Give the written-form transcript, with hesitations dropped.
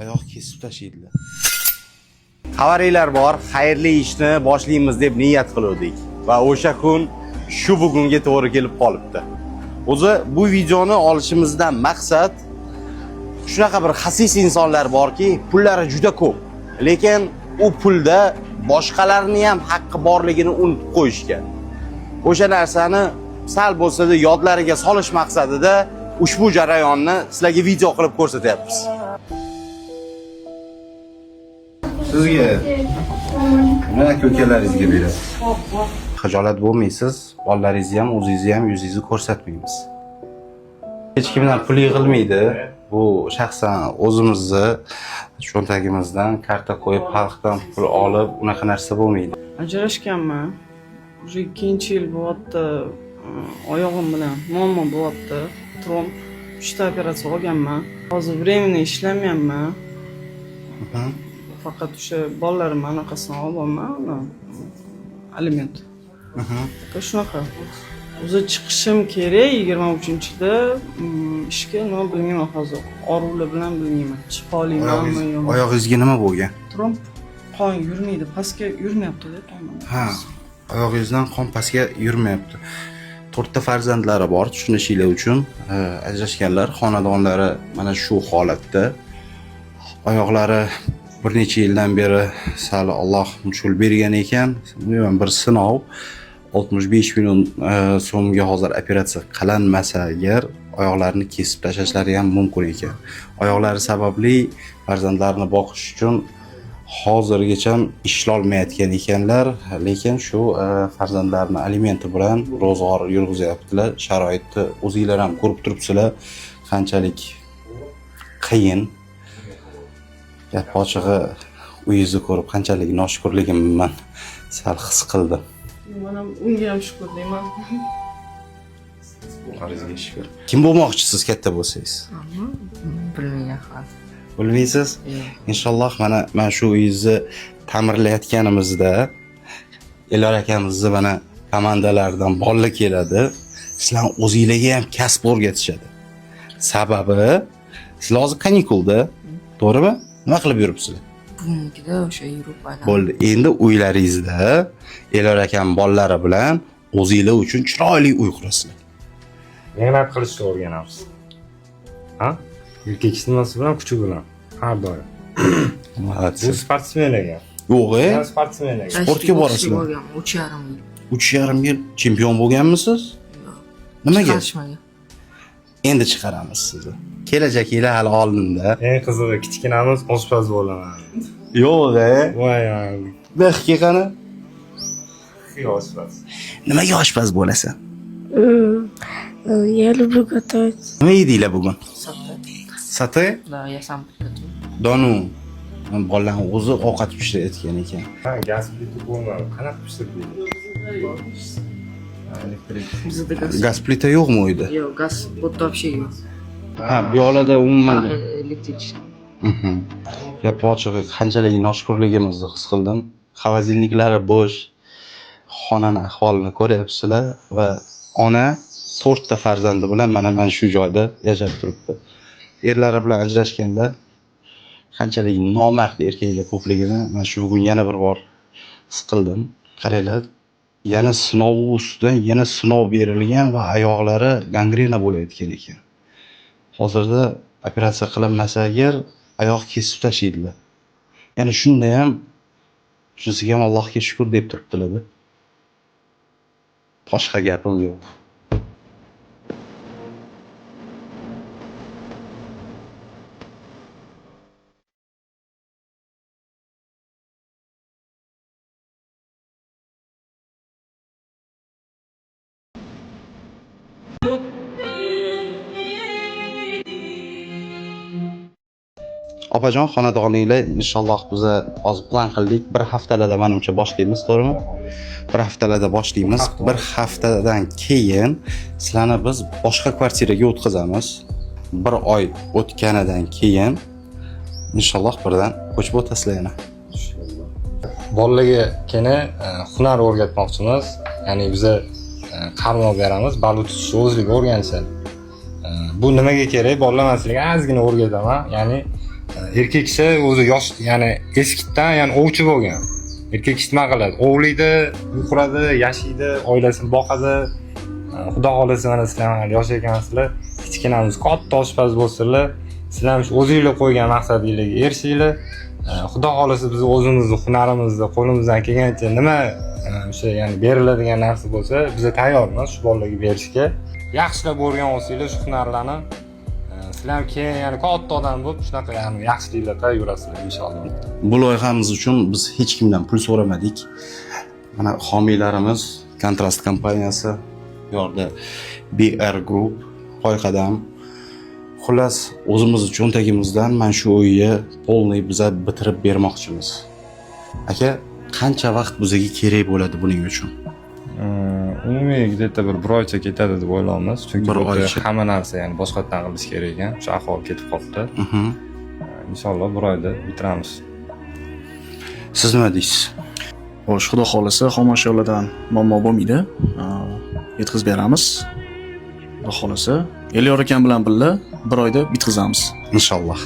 oyoq kesib tashlaydilar. Xabaringlar bor, xayrli ishni boshlaymiz deb niyat qildik va o'sha kun shu bugunga to'g'ri kelib qolibdi. O'zi bu videoni olishimizdan maqsad shunaqa bir xasis insonlar borki, pullari juda ko'p, lekin u pulda boshqalarning ham haqqi borligini unutib qo'yishgan. O'sha narsani sal bo'lsa-da yodlariga solish maqsadida ushbu jarayonni sizlarga video qilib ko'rsatyapmiz. Sizga nima ko'kalaringizga berasiz? Xijolat bo'lmaysiz, bolalaringizni ham, o'zingizni ham yuzingizni ko'rsatmaymiz. Hech kimdan pul yig'ilmaydi. Bu shaxsan o'zimizni cho'ntagimizdan karta qo'yib, xalqdan pul olib, unaqa narsa bo'lmaydi. Ajrashganman. Уже 2 yil bo'lyapti. Oyog'im bilan muammo bo'lyapti. Tromb 3 ta operatsiya olganman. Hozir временно ishlamayapman. Faqat o'sha bolalarim anaqasini olyapman, aliment. Shunaqa. O'zi chiqishim kerak 23-da ishga, nima bilmayman hozir. Oruvlar bilan bilmayman. Chiqib olaymanmi yo'qmi? Oyog'ingizga nima bo'lgan? Tromb qon yurmaydi, pastga yurmayapti-da tomon. Ha, oyog'ingizdan qon pastga yurmayapti. 4 ta farzandlari bor, tushunishinglar uchun ajrashganlar, xonadonlari mana shu holatda. Oyoqlari bir necha yildan beri sal Alloh mushkul bergan ekan. Bir sinov 65 million so'mga hozir operatsiya qilinmasa agar oyoqlarini kesib tashlashlari ham mumkin ekan. Oyoqlari sababli farzandlarini boqish uchun hozirgacha ishlolmayotgan ekanlar, lekin shu farzandlarni alimenti bilan ro'zg'or yurg'izyaptilar. Sharoitni o'zingizlar ham ko'rib turibsizlar, qanchalik qiyin. Gap ochig'i, uyingizni ko'rib qanchalik noshukrligimni men sal his qildim. Mana unga ham shukr deyman. Qarizga shukr. Kim bo'lmoqchisiz katta bo'lsangiz? Bilmayman. Bilmaysiz? Inshaalloh mana shu uyingizni ta'mirlayotganimizda Elor akamizni mana komandalaridan bolalar keladi. Sizlar o'zingizlarga ham kasb o'rgatishadi. Sababi sizlar hozir kanikulda, to'g'rimi? Nima qilib yuribsizlar? Bunikida o'sha yurib aylanib. Bo'ldi. Endi uylaringizda Elor akam bolalari bilan o'zingizlar uchun chiroyli uy qurasizlar. Mehnat qilishni o'rganamiz. Ha? Erkak istimasi bilan, kuchi bilan har doim. Bu sportsmenlarga. Yo'q-e? Men sportsmenlarga. Sportga borasizlar. 3,5 yil. 3,5 yil chempion bo'lganmisiz? Nimaga? Chiqarishmagan. Endi chiqaramiz sizni. Kelajak yili hali oldinda. Eng qizig'i kichkinamiz oshpaz bo'laman. Yo'q-e? Voy, Bexga qani? oshpaz. Nimaga oshpaz bo'lasan? Я люблю готовить. Nima yedinglar bugun? Sati. Sati? Da, yasam bitdi. Donu. Bolalarning o'zi ovqat pishirayotgan ekan. Ha, gaz plita bo'lmadi. Qanaqa pishirdingiz? Bizda gaz. Gaz plita yo'qmi uyda? Yo'q, gaz bo'tda вообще yo'q. Ha, bu yoqda umuman. Elektrичество. Gap ochig'i qanchalik noshukrligimizni his qildim. Xavazilniklari bo'sh. Xonani ahvolini ko'ryapsizlar va ona 4 ta farzandi bilan mana shu joyda yashab turibdi. Erlari bilan ajrashganda qanchalik nomard erkaklar ko'pligini men shu bugun yana bir bor his qildim. Qaranglar, yana sinov ustidan yana sinov berilgan va oyoqlari gangrena bo'layotgan ekan. Hozirda operatsiya qilinmasa agar oyoq kesib tashlaydilar. Ya'ni shunda ham shunisiga ham Allohga shukr deb turibdilar. Boshqa gapim yo'q. Opajon, xonadoninglar inshaalloh biz hozir plan qildik. Bir haftalarda menimcha boshlaymiz, to'g'rimi? Bir haftalarda boshlaymiz. Bir haftadan keyin sizlarni biz boshqa kvartiraga o'tkazamiz. Bir oy o'tganidan keyin inshaalloh birdan ko'chib o'tasizlar yana. Bolalarga kena hunar o'rgatmoqchimiz. Ya'ni biz qarmoq beramiz, balut tutishni o'zligi o'rganishadi. Bu nimaga kerak? Bolalar masalan ozgina o'rgataman. Ya'ni erkak kishi o'zi yosh, ya'ni eskidan ya'ni ovchi bo'lgan. Erkak kishi nima qiladi? Ovlaydi, quradi, yashaydi, oilasini boqadi. Xudo xolasa mana sizlar hali yosh ekansizlar, kichkinamiz katta oshpaz bo'lsizlar, sizlar ham o'zingizlar qo'ygan maqsadingizga erishinglar. Xudo xolasa biz o'zimizni hunarimizni qo'limizdan kelgancha nima o'sha ya'ni beriladigan narsa bo'lsa, biz tayyormiz shu bolalarga berishga. Yaxshilab o'rganib olsanglar shu hunarlarni, sizlar ham keyin ya'ni katta odam bo'lib shunaqa ya'ni yaxshiliklarga yurasizlar inshaalloh. Bu loyihamiz uchun biz hech kimdan pul so'ramadik. Mana homiylarimiz Kontrast kompaniyasi, bu yerda BR Group, Qo'yqadam. Xullas, o'zimiz cho'ntagimizdan mana shu o'yinni polniy biza bitirib bermoqchimiz. Aka, qancha vaqt bizga kerak bo'ladi buning uchun? Umumiy где-то bir oycha ketadi deb o'ylaymiz. Chunki Bir oycha. hamma narsa ya'ni boshqatdan qilish kerak ekan. O'sha ahvol ketib qoldi. Inshaalloh bir oyda bitiramiz. Siz nima deysiz? Xo'sh, xudo xolasa xomashyolardan muammo bo'lmaydi. Yetkazib beramiz. Xudo xolasa Elyor akam bilan birga bir oyda bitkazamiz. Inshaalloh.